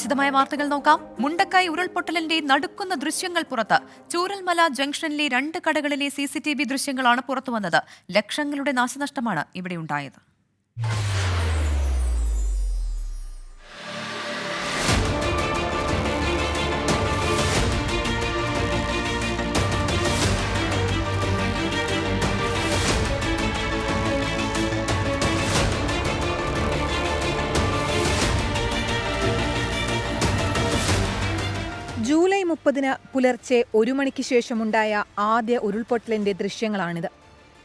വിശദമായ വാർത്തകൾ നോക്കാം. മുണ്ടക്കൈ ഉരുൾപൊട്ടലിന്റെ നടുക്കുന്ന ദൃശ്യങ്ങൾ പുറത്ത്. ചൂരൽമല ജംഗ്ഷനിലെ 2 കടകളിലെ CCTV ദൃശ്യങ്ങളാണ് പുറത്തുവന്നത്. ലക്ഷങ്ങളുടെ നാശനഷ്ടമാണ് ഇവിടെ ഉണ്ടായത്. ജൂലൈ 30 പുലർച്ചെ 1 മണിക്ക് ശേഷമുണ്ടായ ആദ്യ ഉരുൾപൊട്ടലിന്റെ ദൃശ്യങ്ങളാണിത്.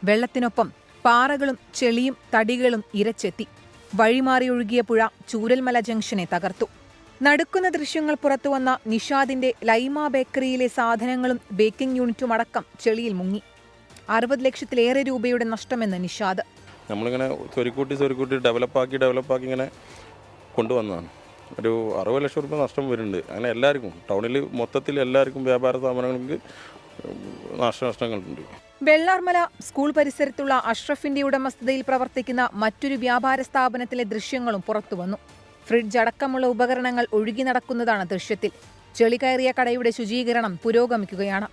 വെള്ളത്തിനൊപ്പം പാറകളും ചെളിയും തടികളും ഇരച്ചെത്തി. വഴിമാറിയൊഴുകിയ പുഴ ചൂരൽമല ജംഗ്ഷനെ തകർത്തു. നടുക്കുന്ന ദൃശ്യങ്ങൾ പുറത്തുവന്ന നിഷാദിന്റെ ലൈമ ബേക്കറിയിലെ സാധനങ്ങളും ബേക്കിംഗ് യൂണിറ്റും അടക്കം ചെളിയിൽ മുങ്ങി. 60 ലക്ഷത്തിലേറെ രൂപയുടെ നഷ്ടമെന്ന് നിഷാദ്. നമ്മളിങ്ങനെ സ്വരുക്കൂട്ടി ഡെവലപ്പാക്കി ഇങ്ങനെ കൊണ്ടുവന്നതാണ്. ഒരു 60 ലക്ഷം രൂപ നഷ്ടം വരുന്നുണ്ട്. അങ്ങനെ എല്ലാവർക്കും ടൗണിൽ മൊത്തത്തിൽ എല്ലാവർക്കും വ്യാപാര സ്ഥാപനങ്ങൾക്ക് നാശനഷ്ടങ്ങളുണ്ട്. വെള്ളാർമല സ്കൂൾ പരിസരത്തുള്ള അഷ്റഫിന്റെ ഉടമസ്ഥതയിൽ പ്രവർത്തിക്കുന്ന മറ്റൊരു വ്യാപാര സ്ഥാപനത്തിലെ ദൃശ്യങ്ങളും പുറത്തുവന്നു. ഫ്രിഡ്ജ് അടക്കമുള്ള ഉപകരണങ്ങൾ ഒഴുകി നടക്കുന്നതാണ് ദൃശ്യത്തിൽ. ചെളി കയറിയ കടയുടെ ശുചീകരണം പുരോഗമിക്കുകയാണ്.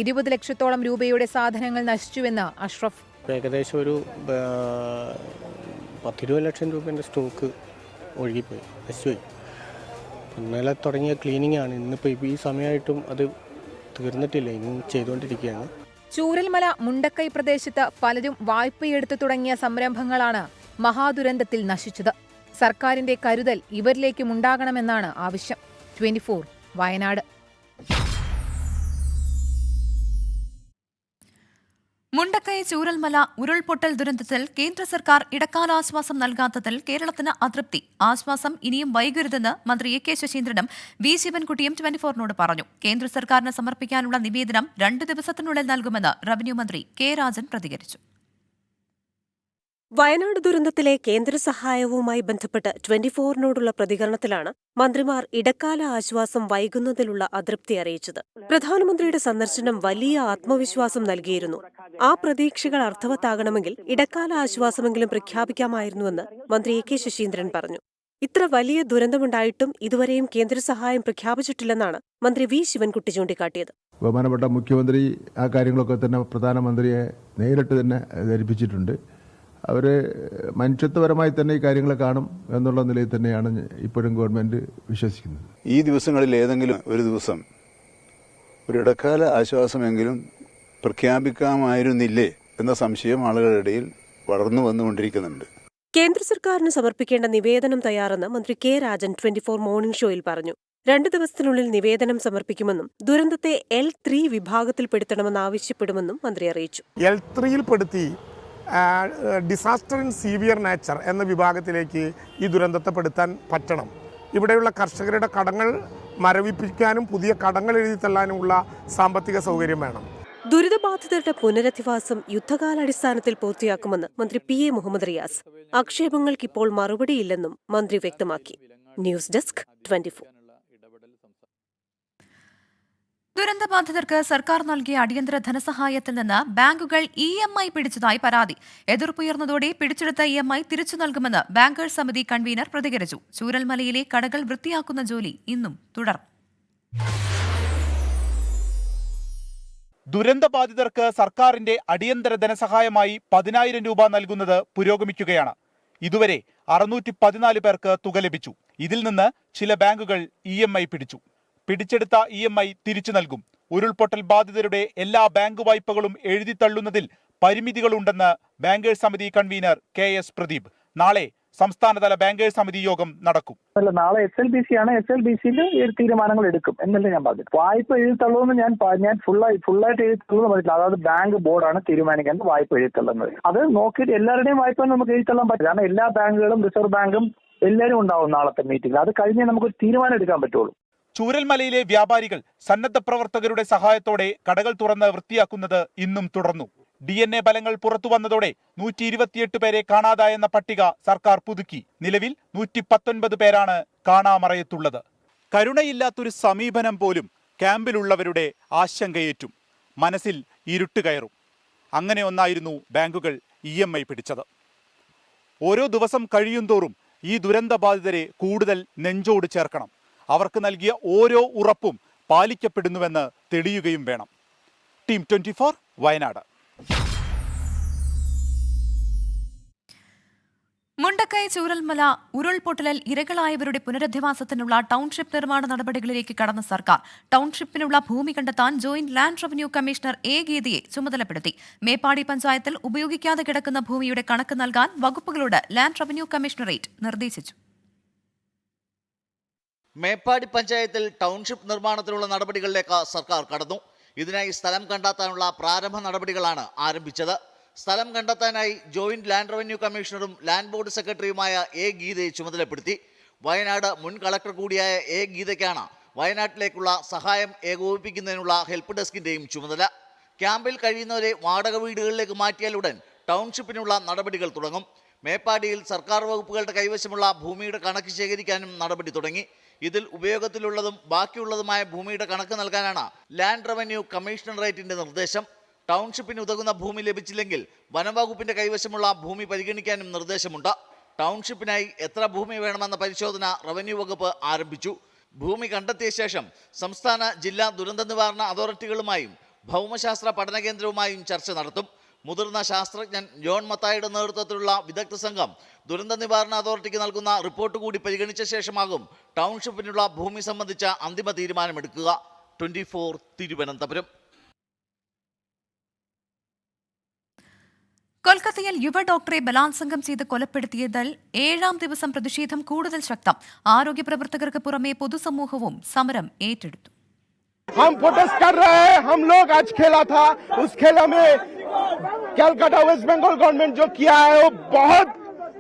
20 ലക്ഷത്തോളം രൂപയുടെ സാധനങ്ങൾ നശിച്ചുവെന്ന് അഷ്റഫ്. ഏകദേശം ഒരു 10-20 ലക്ഷം രൂപയുടെ സ്റ്റോക്ക് ഒഴുകിപ്പോയി, നശിച്ചുപോയി. ഇന്നലെ തുടങ്ങിയ ക്ലീനിങ് ആണ്. ഇന്നിപ്പോൾ ഈ സമയമായിട്ടും അത് തീർന്നിട്ടില്ല, ഇനി ചെയ്തുകൊണ്ടിരിക്കുകയാണ്. ചൂരൽമല മുണ്ടക്കൈ പ്രദേശത്ത് പലരും വായ്പയെടുത്തു തുടങ്ങിയ സംരംഭങ്ങളാണ് മഹാദുരന്തത്തിൽ നശിച്ചത്. സർക്കാരിന്റെ കരുതൽ ഇവരിലേക്കും ഉണ്ടാകണമെന്നാണ് ആവശ്യം. 24 വയനാട്. മുണ്ടക്കൈ ചൂരൽമല ഉരുൾപൊട്ടൽ ദുരന്തത്തിൽ കേന്ദ്ര സർക്കാർ ഇടക്കാല ആശ്വാസം നൽകാത്തതിൽ കേരളത്തിന് അതൃപ്തി. ആശ്വാസം ഇനിയും വൈകരുതെന്ന് മന്ത്രി AK ശശീന്ദ്രനും V ശിവൻകുട്ടിയും 24നോട് പറഞ്ഞു. കേന്ദ്ര സർക്കാരിന് സമർപ്പിക്കാനുള്ള നിവേദനം 2 ദിവസത്തിനുള്ളിൽ നൽകുമെന്ന് റവന്യൂ മന്ത്രി K രാജൻ പ്രതികരിച്ചു. വയനാട് ദുരന്തത്തിലെ കേന്ദ്ര സഹായവുമായി ബന്ധപ്പെട്ട് 24നോടുള്ള പ്രതികരണത്തിലാണ് മന്ത്രിമാർ ഇടക്കാല ആശ്വാസം വൈകുന്നതിലുള്ള അതൃപ്തി അറിയിച്ചത്. പ്രധാനമന്ത്രിയുടെ സന്ദർശനം വലിയ ആത്മവിശ്വാസം നൽകിയിരുന്നു. ആ പ്രതീക്ഷകൾ അർത്ഥവത്താകണമെങ്കിൽ ഇടക്കാല ആശ്വാസമെങ്കിലും പ്രഖ്യാപിക്കാമായിരുന്നുവെന്ന് മന്ത്രി AK ശശീന്ദ്രൻ പറഞ്ഞു. ഇത്ര വലിയ ദുരന്തമുണ്ടായിട്ടും ഇതുവരെയും കേന്ദ്ര സഹായം പ്രഖ്യാപിച്ചിട്ടില്ലെന്നാണ് മന്ത്രി V ശിവൻകുട്ടി ചൂണ്ടിക്കാട്ടിയത്. ബഹുമാനപ്പെട്ട മുഖ്യമന്ത്രി ആ കാര്യങ്ങളൊക്കെ തന്നെ പ്രധാനമന്ത്രിയെ നേരിട്ട് തന്നെ ധരിപ്പിച്ചിട്ടുണ്ട്. അവർ മനുഷ്യത്വപരമായി തന്നെ ഈ കാര്യങ്ങൾ കാണും എന്നുള്ള നിലയിൽ തന്നെയാണ് ഇപ്പോഴും ഗവൺമെന്റ് വിശ്വസിക്കുന്നത്. ഈ ദിവസങ്ങളിൽ ഏതെങ്കിലും ഒരു ദിവസം ഒരു ഇടക്കാല ആശ്വാസമെങ്കിലും പ്രഖ്യാപിക്കാമായിരുന്നില്ലേ എന്ന സംശയം ആളുകളുടെ ഇടയിൽ വളർന്നു വന്നുകൊണ്ടിരിക്കുന്നുണ്ട്. കേന്ദ്ര സർക്കാരിന് സമർപ്പിക്കേണ്ട നിവേദനം തയ്യാറെന്ന് മന്ത്രി K രാജൻ 24 മോർണിംഗ് ഷോയിൽ പറഞ്ഞു. 2 ദിവസത്തിനുള്ളിൽ നിവേദനം സമർപ്പിക്കുമെന്നും ദുരന്തത്തെ L3 വിഭാഗത്തിൽപ്പെടുത്തണമെന്ന് ആവശ്യപ്പെടുമെന്നും മന്ത്രി അറിയിച്ചു. L3യിൽപ്പെടുത്തി ഡിസാസ്റ്റർ ഇൻ സീവിയർ നേച്ചർ എന്ന വിഭാഗത്തിലേക്ക് ഈ ദുരന്തത്തെ പെടുത്താൻ പറ്റണം. ഇവിടെയുള്ള കർഷകരുടെ കടങ്ങൾ മരവിപ്പിക്കാനും പുതിയ കടങ്ങൾ എഴുതി തള്ളാനുമുള്ള സാമ്പത്തിക സൗകര്യം വേണം. ദുരിതബാധിതരുടെ പുനരധിവാസം യുദ്ധകാലാടിസ്ഥാനത്തിൽ പൂർത്തിയാക്കുമെന്ന് മന്ത്രി PA മുഹമ്മദ് റിയാസ്. ആക്ഷേപങ്ങൾക്കിപ്പോൾ മറുപടിയില്ലെന്നും മന്ത്രി വ്യക്തമാക്കി. News desk 24. ദുരന്തബാധിതർക്ക് സർക്കാർ നൽകിയ അടിയന്തര ധനസഹായത്തിൽ നിന്ന് ബാങ്കുകൾ EMI പിടിച്ചതായി പരാതി. എതിർപ്പുയർന്നതോടെ പിടിച്ചെടുത്ത EMI തിരിച്ചു നൽകുമെന്ന് ബാങ്കേഴ്സ് സമിതി കൺവീനർ പ്രതികരിച്ചു. ചൂരൽമലയിലെ കടകൾ വൃത്തിയാക്കുന്ന ജോലി ഇന്നും തുടർന്നു. ദുരന്തബാധിതർക്ക് സർക്കാരിന്റെ അടിയന്തര ധനസഹായമായി 10,000 രൂപ നൽകുന്നത് പുരോഗമിക്കുകയാണ്. ഇതുവരെ 614 പേർക്ക് തുക ലഭിച്ചു. ഇതിൽ നിന്ന് ചില ബാങ്കുകൾ EMI പിടിച്ചു. പിടിച്ചെടുത്ത EMI തിരിച്ചു നൽകും. ഉരുൾപൊട്ടൽ ബാധിതരുടെ എല്ലാ ബാങ്ക് വായ്പകളും എഴുതിത്തള്ളുന്നതിൽ പരിമിതികളുണ്ടെന്ന് ബാങ്കേഴ്സ് സമിതി കൺവീനർ KS പ്രദീപ്. നാളെ സംസ്ഥാനതല ബാങ്കേഴ്സ് സമിതി യോഗം നടക്കും. നാളെ SLBC ആണ്. SLBCയിൽ തീരുമാനങ്ങൾ എടുക്കും എന്നല്ലേ ഞാൻ പറഞ്ഞു. വായ്പ എഴുതിത്തള്ളുമെന്ന് ഞാൻ ഫുള്ളായിട്ട് എഴുതിത്തള്ളുന്ന പറഞ്ഞില്ല. അതായത് ബാങ്ക് ബോർഡാണ് തീരുമാനിക്കുന്നത് വായ്പ എഴുതിത്തള്ളുന്നത്. അത് നോക്കിയിട്ട് എല്ലാവരുടെയും വായ്പ നമുക്ക് എഴുതിത്തള്ളാൻ പറ്റില്ല. കാരണം എല്ലാ ബാങ്കുകളും റിസർവ് ബാങ്കും എല്ലാവരും ഉണ്ടാവും നാളത്തെ മീറ്റിംഗിൽ. അത് കഴിഞ്ഞേ നമുക്കൊരു തീരുമാനം എടുക്കാൻ പറ്റുള്ളൂ. ചൂരൽമലയിലെ വ്യാപാരികൾ സന്നദ്ധ പ്രവർത്തകരുടെ സഹായത്തോടെ കടകൾ തുറന്ന് വൃത്തിയാക്കുന്നത് ഇന്നും തുടർന്നു. DNA ഫലങ്ങൾ പുറത്തുവന്നതോടെ 128 പേരെ കാണാതായെന്ന പട്ടിക സർക്കാർ പുതുക്കി. നിലവിൽ 119 പേരാണ് കാണാമറയത്തുള്ളത്. കരുണയില്ലാത്തൊരു സമീപനം പോലും ക്യാമ്പിലുള്ളവരുടെ ആശങ്കയേറ്റും. മനസ്സിൽ ഇരുട്ട് കയറും. അങ്ങനെ ഒന്നായിരുന്നു ബാങ്കുകൾ EMI പിടിച്ചത്. ഓരോ ദിവസം കഴിയുന്തോറും ഈ ദുരന്തബാധിതരെ കൂടുതൽ നെഞ്ചോട് ചേർക്കണം. അവർക്ക് നൽകിയ ഓരോ ഉറപ്പും പാലിക്കപ്പെടുന്നുവെന്ന് തെളിയുകയും വേണം. ടീം 24 വയനാട്. മുണ്ടക്കൈ ചൂരൽമല ഉരുൾപൊട്ടലിൽ ഇരകളായവരുടെ പുനരധിവാസത്തിനുള്ള ടൗൺഷിപ്പ് നിർമ്മാണ നടപടികളിലേക്ക് കടന്ന സർക്കാർ ടൗൺഷിപ്പിനുള്ള ഭൂമി കണ്ടെത്താൻ joint land revenue commissioner A ഗീതയെ ചുമതലപ്പെടുത്തി. മേപ്പാടി പഞ്ചായത്തിൽ ഉപയോഗിക്കാതെ കിടക്കുന്ന ഭൂമിയുടെ കണക്ക് നൽകാൻ വകുപ്പുകളോട് ലാൻഡ് റവന്യൂ കമ്മീഷണറേറ്റ് നിർദ്ദേശിച്ചു. മേപ്പാടി പഞ്ചായത്തിൽ ടൗൺഷിപ്പ് നിർമ്മാണത്തിനുള്ള നടപടികളിലേക്ക് സർക്കാർ കടന്നു. ഇതിനായി സ്ഥലം കണ്ടെത്താനുള്ള പ്രാരംഭ നടപടികളാണ് ആരംഭിച്ചത്. സ്ഥലം കണ്ടെത്താനായി ജോയിന്റ് ലാൻഡ് റവന്യൂ കമ്മീഷണറും ലാൻഡ് ബോർഡ് സെക്രട്ടറിയുമായ എ ഗീതയെ ചുമതലപ്പെടുത്തി. വയനാട് മുൻ കളക്ടർ കൂടിയായ എ ഗീതയ്ക്കാണ് വയനാട്ടിലേക്കുള്ള സഹായം ഏകോപിപ്പിക്കുന്നതിനുള്ള ഹെൽപ്പ് ഡെസ്കിന്റെയും ചുമതല. ക്യാമ്പിൽ കഴിയുന്നവരെ വാടക വീടുകളിലേക്ക് മാറ്റിയാലുടൻ ടൗൺഷിപ്പിനുള്ള നടപടികൾ തുടങ്ങും. മേപ്പാടിയിൽ സർക്കാർ വകുപ്പുകളുടെ കൈവശമുള്ള ഭൂമിയുടെ കണക്ക് ശേഖരിക്കാനും നടപടി തുടങ്ങി. ഇതിൽ ഉപയോഗത്തിലുള്ളതും ബാക്കിയുള്ളതുമായ ഭൂമിയുടെ കണക്ക് നൽകാനാണ് ലാൻഡ് റവന്യൂ കമ്മീഷണറേറ്റിന്റെ നിർദ്ദേശം. ടൗൺഷിപ്പിന് ഉതകുന്ന ഭൂമി ലഭിച്ചില്ലെങ്കിൽ വനംവകുപ്പിന്റെ കൈവശമുള്ള ഭൂമി പരിഗണിക്കാനും നിർദ്ദേശമുണ്ട്. ടൗൺഷിപ്പിനായി എത്ര ഭൂമി വേണമെന്ന പരിശോധന റവന്യൂ വകുപ്പ് ആരംഭിച്ചു. ഭൂമി കണ്ടെത്തിയ ശേഷം സംസ്ഥാന ജില്ലാ ദുരന്ത നിവാരണ അതോറിറ്റികളുമായും ഭൗമശാസ്ത്ര പഠന കേന്ദ്രവുമായും ചർച്ച നടത്തും. മുതിർന്ന ശാസ്ത്രജ്ഞൻ ജോൺ മത്തായിയുടെ നേതൃത്വത്തിലുള്ള വിദഗ്ധ സംഘം ദുരന്ത നിവാരണ അതോറിറ്റിക്ക് നൽകുന്ന റിപ്പോർട്ട് കൂടി പരിഗണിച്ച ശേഷമാകും ടൗൺഷിപ്പിനുള്ള ഭൂമി സംബന്ധിച്ച അന്തിമ തീരുമാനമെടുക്കുക. 24 തിരുവനന്തപുരം. കൊൽക്കത്തയിൽ യുവ ഡോക്ടറെ ബലാത്സംഗം ചെയ്ത് കൊലപ്പെടുത്തിയതിൽ 7ാം ദിവസം പ്രതിഷേധം കൂടുതൽ ശക്തം. ആരോഗ്യ പ്രവർത്തകർക്ക് പുറമെ പൊതുസമൂഹവും സമരം ഏറ്റെടുത്തു. हम प्रोटेस्ट कर रहे हैं. हम लोग आज खेला था, उस खेला में कलकत्ता वेस्ट बंगाल गवर्नमेंट जो किया है वो बहुत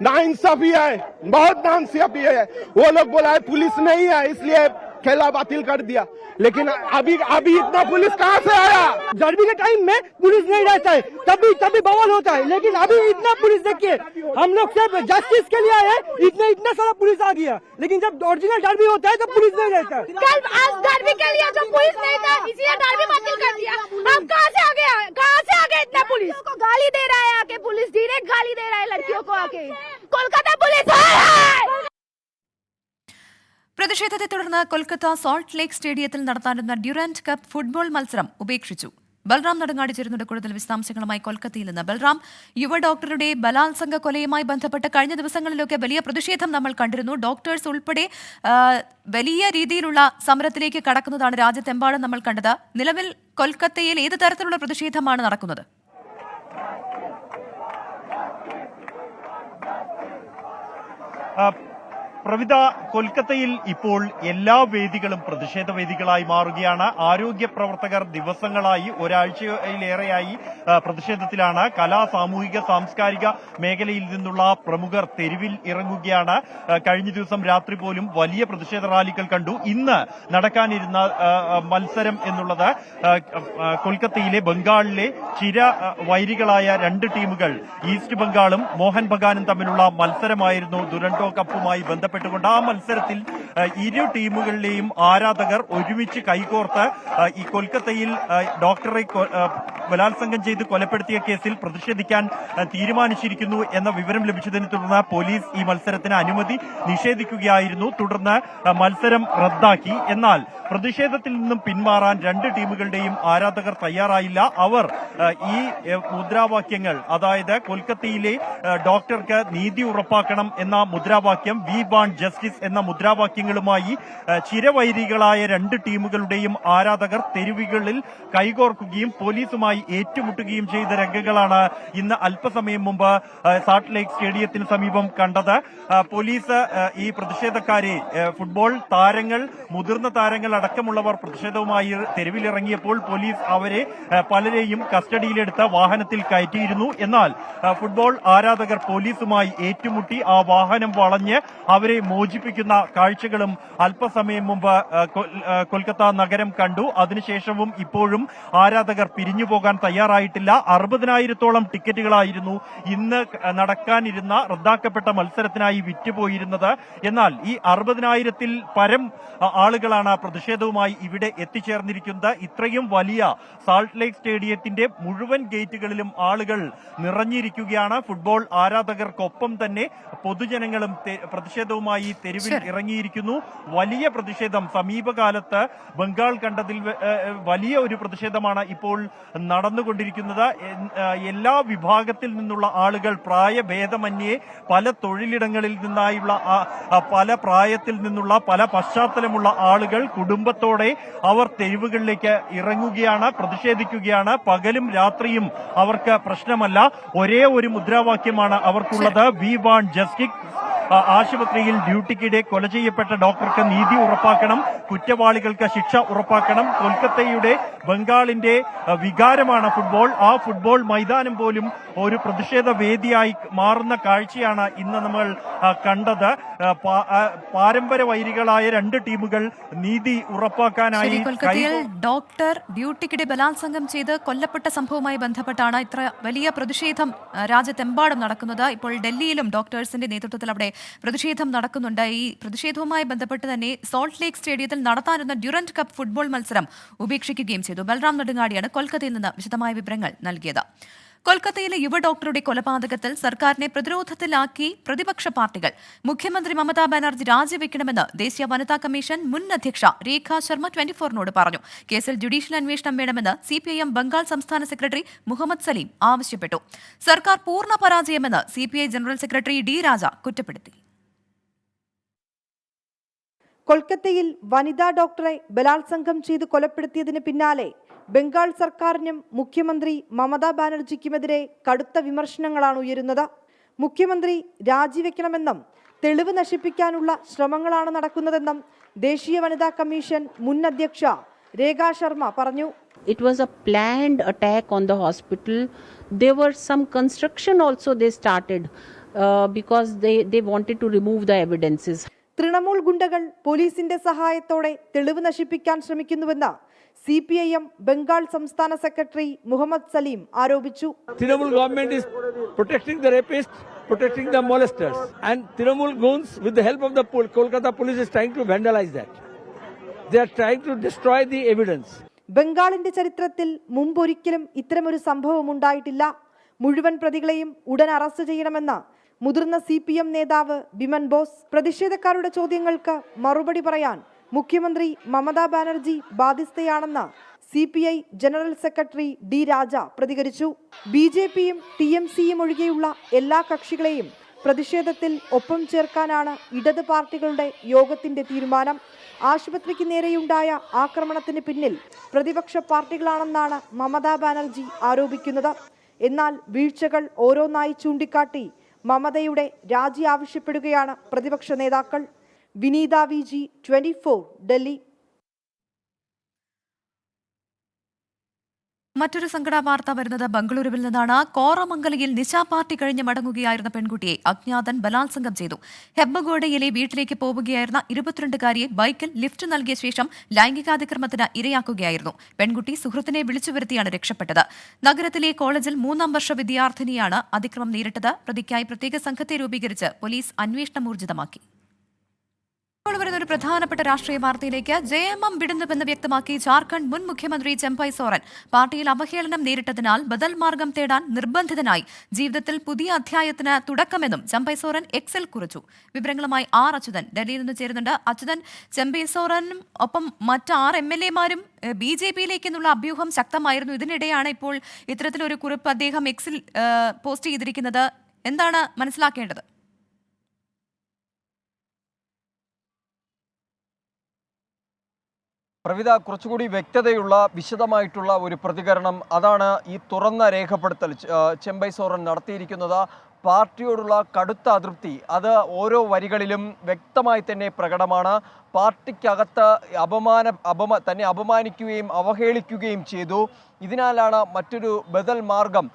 नाइंसाफी है, बहुत नाइंसाफी है. वो लोग बोला है पुलिस नहीं है इसलिए खेला बातिल कर दिया, लेकिन अभी इतना पुलिस कहाँ से आया? गर्मी के टाइम में पुलिस नहीं रहता है, तभी बवाल होता है, लेकिन अभी इतना पुलिस देखिए. हम लोग सिर्फ जस्टिस के लिए आए, इतना सारा पुलिस आ गया, लेकिन जब ओरिजिनल डर्बी होता है तब पुलिस नहीं रहता है. कल आज डर्बी के लिए जो पुलिस नहीं था इसलिए डर्बी बातिल कर दिया. अब कहाँ से आ गया इतना पुलिस को गाली दे रहा है आके, पुलिस डायरेक्ट गाली दे रहा है लड़कियों को आके. कोलकाता पुलिस പ്രതിഷേധത്തെ തുടർന്ന് കൊൽക്കത്ത സോൾട്ട് ലേക്ക് സ്റ്റേഡിയത്തിൽ നടത്താനിരുന്ന ഡ്യൂറന്റ് കപ്പ് ഫുട്ബോൾ മത്സരം ഉപേക്ഷിച്ചു. ബൽറാം നെടുങ്ങാടി ചേരുന്നുണ്ട് കൂടുതൽ വിശദാംശങ്ങളുമായി കൊൽക്കത്തയിൽ നിന്ന്. ബൽറാം, യുവ ഡോക്ടറുടെ ബലാത്സംഗ കൊലയുമായി ബന്ധപ്പെട്ട് കഴിഞ്ഞ ദിവസങ്ങളിലൊക്കെ വലിയ പ്രതിഷേധം നമ്മൾ കണ്ടിരുന്നു. ഡോക്ടേഴ്സ് ഉൾപ്പെടെ വലിയ രീതിയിലുള്ള സമരത്തിലേക്ക് കടക്കുന്നതാണ് രാജ്യത്തെമ്പാടും നമ്മൾ കണ്ടത്. നിലവിൽ കൊൽക്കത്തയിൽ ഏത് തരത്തിലുള്ള പ്രതിഷേധമാണ് നടക്കുന്നത്? പ്രവിത, കൊൽക്കത്തയിൽ ഇപ്പോൾ എല്ലാ വേദികളും പ്രതിഷേധ വേദികളായി മാറുകയാണ്. ആരോഗ്യ പ്രവർത്തകർ ദിവസങ്ങളായി, ഒരാഴ്ചയിലേറെയായി പ്രതിഷേധത്തിലാണ്. കലാ, സാമൂഹിക, സാംസ്കാരിക മേഖലയിൽ നിന്നുള്ള പ്രമുഖർ തെരുവിൽ ഇറങ്ങുകയാണ്. കഴിഞ്ഞ ദിവസം രാത്രി പോലും വലിയ പ്രതിഷേധ റാലികൾ കണ്ടു. ഇന്ന് നടക്കാനിരുന്ന മത്സരം എന്നുള്ളത് കൊൽക്കത്തയിലെ ബംഗാളിലെ ചിര വൈരികളായ 2 ടീമുകൾ ഈസ്റ്റ് ബംഗാളും മോഹൻ ബഗാനും തമ്മിലുള്ള മത്സരമായിരുന്നു. ദുരന്തോ കപ്പുമായി ബന്ധപ്പെട്ടുകൊണ്ട് ആ മത്സരത്തിൽ ഇരു ടീമുകളിലെയും ആരാധകർ ഒരുമിച്ച് കൈകോർത്ത് ഈ കൊൽക്കത്തയിൽ ഡോക്ടറെ ബലാത്സംഗം ചെയ്ത് കൊലപ്പെടുത്തിയ കേസിൽ പ്രതിഷേധിക്കാൻ തീരുമാനിച്ചിരിക്കുന്നു എന്ന വിവരം ലഭിച്ചതിനെ തുടർന്ന് പോലീസ് ഈ മത്സരത്തിന് അനുമതി നിഷേധിക്കുകയായിരുന്നു. തുടർന്ന് മത്സരം റദ്ദാക്കി. എന്നാൽ പ്രതിഷേധത്തിൽ നിന്നും പിന്മാറാൻ 2 ടീമുകളുടെയും ആരാധകർ തയ്യാറായില്ല. അവർ ഈ മുദ്രാവാക്യങ്ങൾ, അതായത് കൊൽക്കത്തയിലെ ഡോക്ടർക്ക് നീതി ഉറപ്പാക്കണം എന്ന മുദ്രാവാക്യം, വി വാണ്ട് ജസ്റ്റിസ് എന്ന മുദ്രാവാക്യങ്ങളുമായി ചിരവൈരികളായ 2 ടീമുകളുടെയും ആരാധകർ തെരുവുകളിൽ കൈകോർക്കുകയും പോലീസുമായി ഏറ്റുമുട്ടുകയും ചെയ്ത രംഗങ്ങളാണ് ഇന്ന് അല്പസമയം മുമ്പ് സാൾട്ട് ലേക്ക് സ്റ്റേഡിയത്തിന് സമീപം കണ്ടത്. പോലീസ് ഈ പ്രതിഷേധക്കാരെ, ഫുട്ബോൾ താരങ്ങൾ, മുതിർന്ന താരങ്ങൾ അടക്കമുള്ളവർ പ്രതിഷേധവുമായി തെരുവിലിറങ്ങിയപ്പോൾ പോലീസ് അവരെ പലരെയും കസ്റ്റഡിയിലെടുത്ത് വാഹനത്തിൽ കയറ്റിയിരുന്നു. എന്നാൽ ഫുട്ബോൾ ആരാധകർ പോലീസുമായി ഏറ്റുമുട്ടി ആ വാഹനം വളഞ്ഞ് അവരെ മോചിപ്പിക്കുന്ന കാഴ്ചകളും അല്പസമയം മുമ്പ് കൊൽക്കത്ത നഗരം കണ്ടു. അതിനുശേഷവും ഇപ്പോഴും ആരാധകർ പിരിഞ്ഞു പോകാൻ തയ്യാറായിട്ടില്ല. 60,000-ഓളം ടിക്കറ്റുകളായിരുന്നു ഇന്ന് നടക്കാനിരുന്ന റദ്ദാക്കപ്പെട്ട മത്സരത്തിനായി വിറ്റുപോയിരുന്നത്. എന്നാൽ ഈ 60,000-ൽ പരം ആളുകളാണ് പ്രതിഷേധവുമായി ഇവിടെ എത്തിച്ചേർന്നിരിക്കുന്നത്. ഇത്രയും വലിയ സാൾട്ട് ലേക്ക് സ്റ്റേഡിയത്തിന്റെ മുഴുവൻ ഗേറ്റുകളിലും ആളുകൾ നിറഞ്ഞിരിക്കുകയാണ്. ഫുട്ബോൾ ആരാധകർക്കൊപ്പം തന്നെ പൊതുജനങ്ങളും പ്രതിഷേധവുമായി തെരുവിൽ ഇറങ്ങിയിരിക്കുന്നു. നടന്നുകൊണ്ടിരിക്കുന്നു. വലിയ പ്രതിഷേധം സമീപകാലത്ത് ബംഗാൾ കണ്ടതിൽ വലിയ ഒരു പ്രതിഷേധമാണ് ഇപ്പോൾ നടന്നുകൊണ്ടിരിക്കുന്നത്. എല്ലാ വിഭാഗത്തിൽ നിന്നുള്ള ആളുകൾ പ്രായഭേദമന്യേ പല തൊഴിലിടങ്ങളിൽ നിന്നായുള്ള പല പ്രായത്തിൽ നിന്നുള്ള പല പശ്ചാത്തലമുള്ള ആളുകൾ കുടുംബത്തോടെ അവർ തെരുവുകളിലേക്ക് ഇറങ്ങുകയാണ്, പ്രതിഷേധിക്കുകയാണ്. പകലും രാത്രിയും അവർക്ക് പ്രശ്നമല്ല. ഒരേ ഒരു മുദ്രാവാക്യമാണ് അവർക്കുള്ളത്, വി വാണ്ട് ജസ്റ്റിസ്. ആശുപത്രിയിൽ ഡ്യൂട്ടിക്കിടെ കൊല ചെയ്യപ്പെട്ട ഡോക്ടർക്ക് നീതി ഉറപ്പാക്കണം, കുറ്റവാളികൾക്ക് ശിക്ഷ ഉറപ്പാക്കണം. കൊൽക്കത്തയുടെ ബംഗാളിന്റെ വികാരമാണ് ഫുട്ബോൾ. ആ ഫുട്ബോൾ മൈതാനം പോലും ഒരു പ്രതിഷേധ വേദിയായി മാറുന്ന കാഴ്ചയാണ് ഇന്ന് നമ്മൾ കണ്ടത്. പാരമ്പര്യ വൈരികളായ രണ്ട് ടീമുകൾ നീതി ഉറപ്പാക്കാനായി കൊൽക്കത്തയിൽ ഡോക്ടർ ഡ്യൂട്ടിക്കിടെ ബലാത്സംഗം ചെയ്ത് കൊല്ലപ്പെട്ട സംഭവവുമായി ബന്ധപ്പെട്ടാണ് ഇത്ര വലിയ പ്രതിഷേധം രാജ്യത്തെമ്പാടും നടക്കുന്നത്. ഇപ്പോൾ ഡൽഹിയിലും ഡോക്ടേഴ്സിന്റെ നേതൃത്വത്തിൽ അവിടെ പ്രതിഷേധം നടക്കുന്നുണ്ട്. ഈ പ്രതിഷേധവുമായി ബന്ധപ്പെട്ട് തന്നെ സോൾട്ട് ലേക്ക് സ്റ്റേഡിയത്തിൽ നടത്താനിരുന്ന ഡ്യൂറന്റ് കപ്പ് ഫുട്ബോൾ മത്സരം ഉപേക്ഷിക്കുകയും ചെയ്തു. ബൽറാം നെടുങ്ങാടിയാണ് കൊൽക്കത്തയിൽ നിന്ന് വിശദമായ വിവരങ്ങൾ നൽകിയത്. കൊൽക്കത്തയിലെ യുവ ഡോക്ടറുടെ കൊലപാതകത്തിൽ സർക്കാരിനെ പ്രതിരോധത്തിലാക്കി പ്രതിപക്ഷ പാർട്ടികൾ. മുഖ്യമന്ത്രി മമതാ ബാനർജി രാജിവെക്കണമെന്ന് ദേശീയ വനിതാ കമ്മീഷൻ മുൻ അധ്യക്ഷ രേഖ ശർമ്മ 24നോട് പറഞ്ഞു. കേസിൽ ജുഡീഷ്യൽ അന്വേഷണം വേണമെന്ന് CPIM ബംഗാൾ സംസ്ഥാന സെക്രട്ടറി മുഹമ്മദ് സലീം ആവശ്യപ്പെട്ടു. സർക്കാർ പൂർണ്ണ പരാജയമെന്ന് CPI ജനറൽ സെക്രട്ടറി D രാജ കുറ്റപ്പെടുത്തി. കൊൽക്കത്തയിൽ വനിതാ ഡോക്ടറെ ബലാത്സംഗം ചെയ്ത് കൊലപ്പെടുത്തിയതിന് പിന്നാലെ ബംഗാൾ സർക്കാരിനും മുഖ്യമന്ത്രി മമതാ ബാനർജിക്കുമെതിരെ കടുത്ത വിമർശനങ്ങളാണ് ഉയരുന്നത്. മുഖ്യമന്ത്രി രാജിവെക്കണമെന്നും തെളിവ് നശിപ്പിക്കാനുള്ള ശ്രമങ്ങളാണ് നടക്കുന്നതെന്നും ദേശീയ വനിതാ കമ്മീഷൻ മുൻ അധ്യക്ഷ രേഖ ശർമ്മ പറഞ്ഞു. It was a planned attack on the hospital. There were some construction also they started because they wanted to remove the evidences. Trinamool ഗുണ്ടകൾ പോലീസിന്റെ സഹായത്തോടെ തെളിവ് നശിപ്പിക്കാൻ ശ്രമിക്കുന്നുവെന്ന് CPIM ബംഗാൾ സംസ്ഥാന സെക്രട്ടറി മുഹമ്മദ് സലീം ആരോപിച്ചു. Trinamool government is protecting the rapists, protecting the molesters, and Trinamool goons with the help of the Kolkata police is trying to vandalize that. They are trying to destroy the evidence. ബംഗാളിന്റെ ചരിത്രത്തിൽ മുമ്പൊരിക്കലും ഇത്തരമൊരു സംഭവം ഉണ്ടായിട്ടില്ല. മുഴുവൻ പ്രതികളെയും ഉടൻ arrest ചെയ്യണമെന്ന് മുതിർന്ന CPM നേതാവ് ബിമൻ ബോസ്. പ്രതിഷേധക്കാരുടെ ചോദ്യങ്ങൾക്ക് മറുപടി പറയാൻ മുഖ്യമന്ത്രി മമതാ ബാനർജി ബാധ്യസ്ഥയാണെന്ന് CPI general secretary D Raja പ്രതികരിച്ചു. BJPയും TMCയും ഒഴികെയുള്ള എല്ലാ കക്ഷികളെയും പ്രതിഷേധത്തിൽ ഒപ്പം ചേർക്കാനാണ് ഇടത് പാർട്ടികളുടെ യോഗത്തിന്റെ തീരുമാനം. ആശുപത്രിക്ക് നേരെയുണ്ടായ ആക്രമണത്തിന് പിന്നിൽ പ്രതിപക്ഷ പാർട്ടികളാണെന്നാണ് മമതാ ബാനർജി ആരോപിക്കുന്നത്. എന്നാൽ വീഴ്ചകൾ ഓരോന്നായി ചൂണ്ടിക്കാട്ടി മമതയുടെ രാജി ആവശ്യപ്പെടുകയാണ് പ്രതിപക്ഷ നേതാക്കൾ. വിനീത VG 24 ഡൽഹി. മറ്റൊരു സങ്കട വാർത്ത വരുന്നത് ബംഗളൂരുവിൽ നിന്നാണ്. കോറമംഗലയിൽ നിശാ പാർട്ടി കഴിഞ്ഞ് മടങ്ങുകയായിരുന്ന പെൺകുട്ടിയെ അജ്ഞാതൻ ബലാത്സംഗം ചെയ്തു. ഹെബ്ബഗോഡയിലെ വീട്ടിലേക്ക് പോവുകയായിരുന്ന 22കാരിയെ ബൈക്കിൽ ലിഫ്റ്റ് നൽകിയ ശേഷം ലൈംഗികാതിക്രമത്തിന് ഇരയാക്കുകയായിരുന്നു. പെൺകുട്ടി സുഹൃത്തിനെ വിളിച്ചു വരുത്തിയാണ് രക്ഷപ്പെട്ടത്. നഗരത്തിലെ കോളേജിൽ 3ാം വർഷ വിദ്യാർത്ഥിനിയാണ് അതിക്രമം നേരിട്ടത്. പ്രതിക്കായി പ്രത്യേക സംഘത്തെ രൂപീകരിച്ച് പോലീസ് അന്വേഷണം ഊർജിതമാക്കി. വരുന്ന ഒരു പ്രധാനപ്പെട്ട രാഷ്ട്രീയ വാർത്തയിലേക്ക്. JMM വിടുന്നുവെന്ന് വ്യക്തമാക്കി ജാർഖണ്ഡ് മുൻ മുഖ്യമന്ത്രി ചെമ്പൈ സോറൻ. പാർട്ടിയിൽ അവഹേളനം നേരിട്ടതിനാൽ ബദൽ മാർഗം തേടാൻ നിർബന്ധിതനായി. ജീവിതത്തിൽ പുതിയ അധ്യായത്തിന് തുടക്കമെന്നും ചെമ്പൈ സോറൻ എക്സിൽ കുറിച്ചു. വിവരങ്ങളുമായി R അച്യുതൻ ഡൽഹിയിൽ നിന്ന് ചേരുന്നുണ്ട്. അച്യുതൻ, ചെമ്പൈ സോറനും ഒപ്പം മറ്റ് 6 MLAമാരും BJPയിലേക്കെന്നുള്ള അഭ്യൂഹം ശക്തമായിരുന്നു. ഇതിനിടെയാണ് ഇപ്പോൾ ഇത്തരത്തിലൊരു കുറിപ്പ് അദ്ദേഹം എക്സിൽ പോസ്റ്റ് ചെയ്തിരിക്കുന്നത്. എന്താണ് മനസ്സിലാക്കേണ്ടത്? പ്രവിത, കുറച്ചുകൂടി വ്യക്തതയുള്ള വിശദമായിട്ടുള്ള ഒരു പ്രതികരണം, അതാണ് ഈ തുറന്ന രേഖപ്പെടുത്തൽ ചെമ്പൈ സോറൻ നടത്തിയിരിക്കുന്നത്. പാർട്ടിയോടുള്ള കടുത്ത അതൃപ്തി അത് ഓരോ വരികളിലും വ്യക്തമായി തന്നെ പ്രകടമാണ്. പാർട്ടിക്കകത്ത് തന്നെ അപമാനിക്കുകയും അവഹേളിക്കുകയും ചെയ്തു. ഇതിനാലാണ് മറ്റൊരു ബദൽ മാർഗം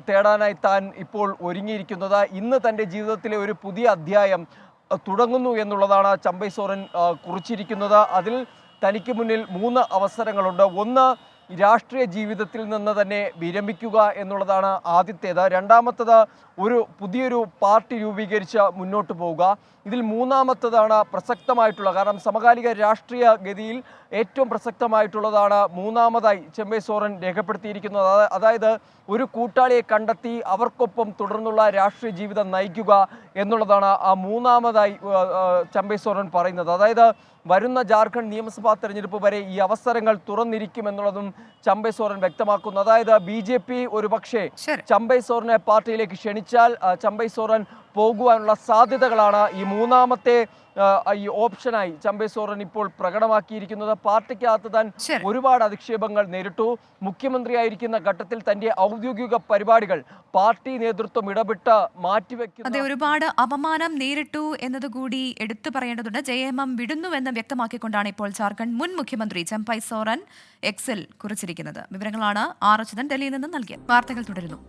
തേടാനായി താൻ ഇപ്പോൾ ഒരുങ്ങിയിരിക്കുന്നത്. ഇന്ന് തൻ്റെ ജീവിതത്തിലെ ഒരു പുതിയ അധ്യായം തുടങ്ങുന്നു എന്നുള്ളതാണ് ചെമ്പൈ സോറൻ കുറിച്ചിരിക്കുന്നത്. അതിൽ തനിക്ക് മുന്നിൽ 3 അവസരങ്ങളുണ്ട്. ഒന്ന്, രാഷ്ട്രീയ ജീവിതത്തിൽ നിന്ന് തന്നെ വിരമിക്കുക എന്നുള്ളതാണ് ആദ്യത്തേത്. രണ്ടാമത്തേത് പുതിയൊരു പാർട്ടി രൂപീകരിച്ച് മുന്നോട്ട് പോവുക. ഇതിൽ മൂന്നാമത്തേതാണ് പ്രസക്തമായിട്ടുള്ള, കാരണം സമകാലിക രാഷ്ട്രീയ ഗതിയിൽ ഏറ്റവും പ്രസക്തമായിട്ടുള്ളതാണ് മൂന്നാമതായി ചെമ്പൈ സോറൻ രേഖപ്പെടുത്തിയിരിക്കുന്നത്. അതായത് ഒരു കൂട്ടാളിയെ കണ്ടെത്തി അവർക്കൊപ്പം തുടർന്നുള്ള രാഷ്ട്രീയ ജീവിതം നയിക്കുക എന്നുള്ളതാണ് ആ മൂന്നാമതായി ചെമ്പൈ സോറൻ പറയുന്നത്. അതായത് വരുന്ന ജാർഖണ്ഡ് നിയമസഭാ തെരഞ്ഞെടുപ്പ് വരെ ഈ അവസരങ്ങൾ തുറന്നിരിക്കുമെന്നുള്ളതും ചെമ്പൈ സോറൻ വ്യക്തമാക്കുന്നു. അതായത് BJP ഒരു പക്ഷേ ചെമ്പൈ സോറനെ പാർട്ടിയിലേക്ക് ക്ഷണിച്ചാൽ ചെമ്പൈ സോറൻ പോകുവാനുള്ള സാധ്യതകളാണ് ഈ മൂന്നാമത്തെ ഈ ഓപ്ഷനായി ചെമ്പൈ സോറൻ ഇപ്പോൾ പ്രകടമാക്കിയിരിക്കുന്നത്. പാർട്ടിക്കകത്ത് താൻ ഒരുപാട് അധിക്ഷേപങ്ങൾ നേരിട്ടു. മുഖ്യമന്ത്രിയായിരിക്കുന്ന ഘട്ടത്തിൽ തന്റെ ഔദ്യോഗിക പരിപാടികൾ പാർട്ടി നേതൃത്വം ഇടപെട്ട് മാറ്റിവെക്കുന്നു. അതെ, ഒരുപാട് അപമാനം നേരിട്ടു എന്നതുകൂടി എടുത്തു പറയേണ്ടതുണ്ട്. JMM വിടുന്നുവെന്ന് വ്യക്തമാക്കിക്കൊണ്ടാണ് ഇപ്പോൾ ജാർഖണ്ഡ് മുൻ മുഖ്യമന്ത്രി ചെമ്പൈ സോറൻ എക്സിൽ കുറിച്ചിരിക്കുന്നത്. വിവരങ്ങളാണ് അച്യുതൻ ഡൽഹിയിൽ നിന്ന് നൽകിയത്. വാർത്തകൾ തുടരുന്നു.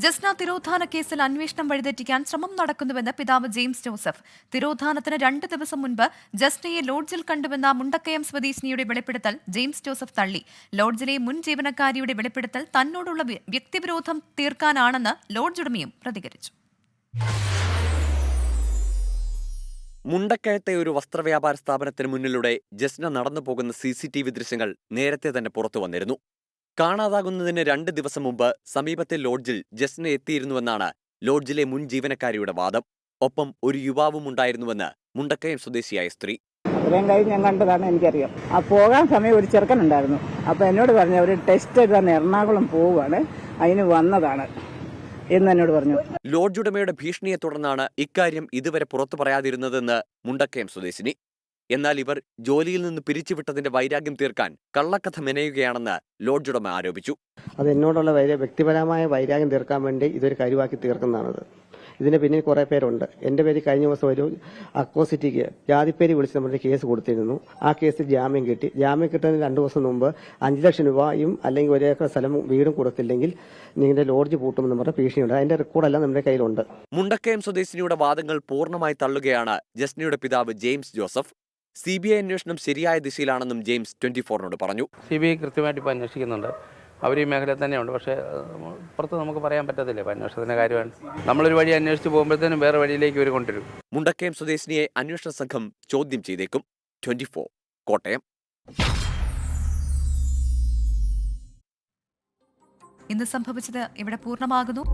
ജസ്ന തിരോധാന കേസിൽ അന്വേഷണം വഴിതെറ്റിക്കാൻ ശ്രമം നടക്കുന്നുവെന്ന് പിതാവ് ജെയിംസ് ജോസഫ്. തിരോധാനത്തിന് 2 ദിവസം മുൻപ് ജസ്നയെ ലോഡ്ജിൽ കണ്ടുവെന്ന മുണ്ടക്കയം സ്വദേശിനിയുടെ വെളിപ്പെടുത്തൽ ജെയിംസ് ജോസഫ് തള്ളി. ലോഡ്ജിലെ മുൻ ജീവനക്കാരിയുടെ വെളിപ്പെടുത്തൽ തന്നോടുള്ള വ്യക്തിവിരോധം തീർക്കാനാണെന്ന് ലോഡ്ജ് ഉടമയും പ്രതികരിച്ചു. മുണ്ടക്കയത്തെ ഒരു വസ്ത്രവ്യാപാര സ്ഥാപനത്തിന് മുന്നിലൂടെ ജസ്ന നടന്നു പോകുന്ന CCTV ദൃശ്യങ്ങൾ നേരത്തെ തന്നെ പുറത്തു വന്നിരുന്നു. കാണാതാകുന്നതിന് 2 ദിവസം മുമ്പ് സമീപത്തെ ലോഡ്ജിൽ ജസ്ന എത്തിയിരുന്നുവെന്നാണ് ലോഡ്ജിലെ മുൻ ജീവനക്കാരിയുടെ വാദം. ഒപ്പം ഒരു യുവാവും ഉണ്ടായിരുന്നുവെന്ന് മുണ്ടക്കയം സ്വദേശിയായ സ്ത്രീ. ഇത്രയും കഴിഞ്ഞ് ഞാൻ കണ്ടതാണ്, എനിക്കറിയാം. ആ പോകാൻ സമയം ഒരു ചെറുക്കനുണ്ടായിരുന്നു. അപ്പോൾ എന്നോട് പറഞ്ഞു ഒരു ടെസ്റ്റ് എഴുതാൻ എറണാകുളം പോവുകയാണ്, അതിന് വന്നതാണ് എന്ന് എന്നോട് പറഞ്ഞു. ലോഡ്ജ് ഉടമയുടെ ഭീഷണിയെ തുടർന്നാണ് ഇക്കാര്യം ഇതുവരെ പുറത്തു പറയാതിരുന്നതെന്ന് മുണ്ടക്കയം സ്വദേശിനി. എന്നാൽ ഇവർ ജോലിയിൽ നിന്ന് പിരിച്ചുവിട്ടതിന്റെ വൈരാഗ്യം തീർക്കാൻ കള്ളക്കഥ മെനയുകയാണെന്ന് ലോഡ്ജ് ഉടമ ആരോപിച്ചു. അത് എന്നോടുള്ള വ്യക്തിപരമായ വൈരാഗ്യം തീർക്കാൻ വേണ്ടി ഇതൊരു കരുവാക്കി തീർക്കുന്നതാണത്. ഇതിന് പിന്നിൽ കുറേ പേരുണ്ട്. എൻ്റെ പേര് കഴിഞ്ഞ ദിവസം ഒരു അക്രോസിറ്റിക്ക് ജാതിപ്പേര് വിളിച്ച് നമ്മുടെ കേസ് കൊടുത്തിരുന്നു. ആ കേസിൽ ജാമ്യം കിട്ടി. ജാമ്യം കിട്ടുന്നതിന് 2 ദിവസം മുമ്പ് 5 ലക്ഷം രൂപയും അല്ലെങ്കിൽ 1 ഏക്കർ സ്ഥലം വീടും കൊടുത്തില്ലെങ്കിൽ നിങ്ങളുടെ ലോഡ്ജ് പൂട്ടുമെന്ന് പറഞ്ഞ ഭീഷണിയുണ്ട്. അതിന്റെ റെക്കോർഡെല്ലാം നമ്മുടെ കയ്യിലുണ്ട്. മുണ്ടക്കയം സ്വദേശിനിയുടെ വാദങ്ങൾ പൂർണ്ണമായി തള്ളുകയാണ് ജസ്നയുടെ പിതാവ് ജെയിംസ് ജോസഫ്. CBI അന്വേഷണം ശരിയായ ദിശയിലാണെന്നും ജെയിംസ് 24നോട് പറഞ്ഞു. CBI കൃത്യമായിട്ട് ഇപ്പോൾ അന്വേഷിക്കുന്നുണ്ട്. അവർ ഈ മേഖലയിൽ തന്നെയുണ്ട്. പക്ഷേ പുറത്ത് നമുക്ക് പറയാൻ പറ്റത്തില്ല. ഇപ്പോൾ അന്വേഷണത്തിൻ്റെ കാര്യമാണ്. നമ്മളൊരു വഴി അന്വേഷിച്ച് പോകുമ്പോഴത്തേനും വേറെ വഴിയിലേക്ക് ഇവർ കൊണ്ടുവരും. മുണ്ടക്കയം സ്വദേശിനിയെ അന്വേഷണ സംഘം ചോദ്യം ചെയ്തേക്കും. 24 കോട്ടയം. ഇന്ന് സംഭവിച്ചത് ഇവിടെ പൂർണ്ണമാകുന്നു.